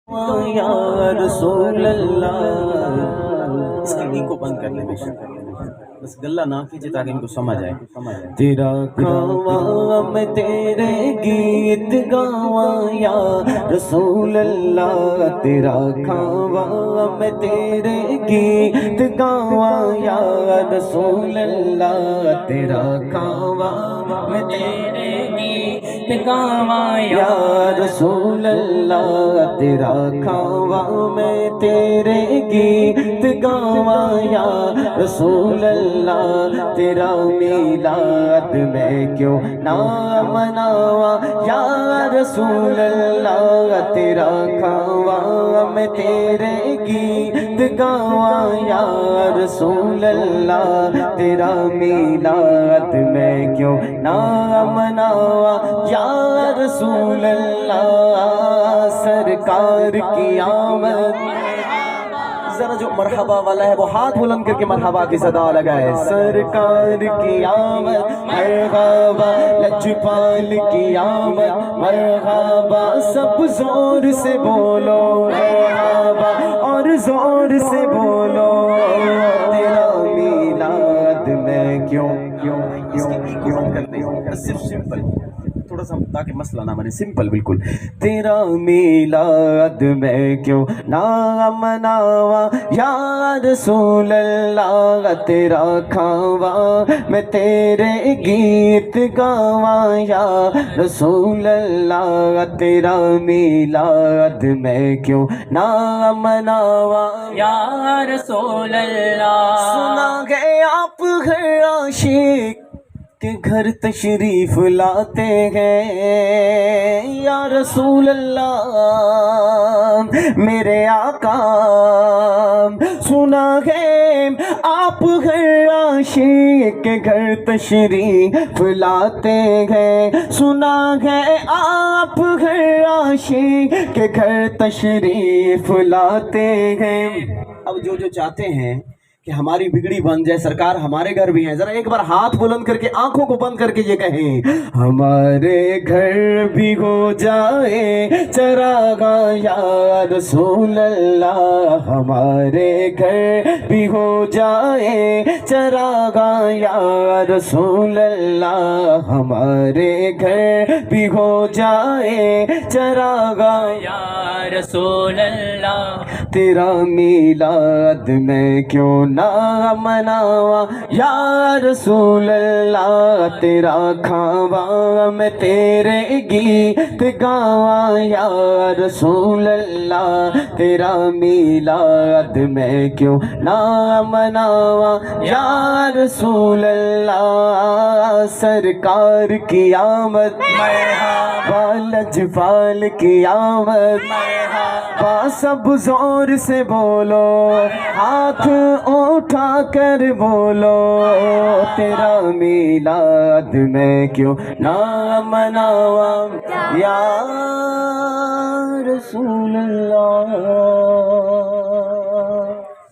یا رسول اللہ. اس کی گی کو بند کر لیں بے شک، بس گلہ نہ کیجیے تاکہ ان کو سمجھ آئے. تیرا کھاواں میں تیرے گیت گاواں یا رسول اللہ، تیرا کھاواں میں تیرے گیت گاواں یا رسول اللہ، تیرا کھاواں میں تیرے گیت گاواں یا رسول اللہ، تیرا کھاواں میں تیرے گیت گاواں یا رسول اللہ، تیرا میلاد میں کیوں نہ مناواں یا رسول اللہ، تیرا کھاواں میں تیرے گیت گاواں یا رسول اللہ، تیرا میلاد میں کیوں نہ مناواں یا رسول اللہ. سرکار کی آمد، ذرا جو مرحبا والا ہے وہ ہاتھ بلند کر کے مرحبا کی صدا لگائے. سرکار کی آمد مرحبا، لجپال کی آمد مرحبا، سب زور سے بولو مرحبا اور زور سے بولو. تیرا میلاد میں کیوں اس کی کیوں کرتے ہیں، صرف سمپل تھوڑا سا تاکہ مسئلہ نہ بنے، سمپل بالکل. تیرا میلاد میں کیوں نہ مناواں یا رسول اللہ، تیرا کھاواں میں تیرے گیت گاواں یا رسول اللہ، تیرا میلاد میں کیوں نہ مناواں یا رسول اللہ. سنا ہے آپ گھر عاشق کہ گھر تشریف لاتے ہیں یا رسول اللہ میرے آقا. سنا ہے آپ گھر عاشق کے گھر تشریف لاتے ہیں، سنا ہے آپ گھر عاشق کے گھر تشریف لاتے ہیں. اب جو چاہتے ہیں کہ ہماری بگڑی بن جائے، سرکار ہمارے گھر بھی ہیں، ذرا ایک بار ہاتھ بلند کر کے آنکھوں کو بند کر کے یہ کہیں، ہمارے گھر بھی ہو جائے چراغاں یا رسول اللہ، ہمارے گھر بھی ہو جائے چراغاں یا رسول اللہ، ہمارے گھر بھی ہو جائے چراغاں یا رسول اللہ. تیرا میلاد میں کیوں نہ مناواں یا رسول اللہ، تیرا کھاواں میں تیرے گیت گاواں یا رسول اللہ، تیرا میلاد میں کیوں نہ مناواں یا رسول اللہ. سرکار کی آمد مرحبا، لجپال کی آمد مرحبا، سب زور سے بولو، ہاتھ اٹھا کر بولو. تیرا میلاد میں کیوں نہ مناواں یا رسول اللہ.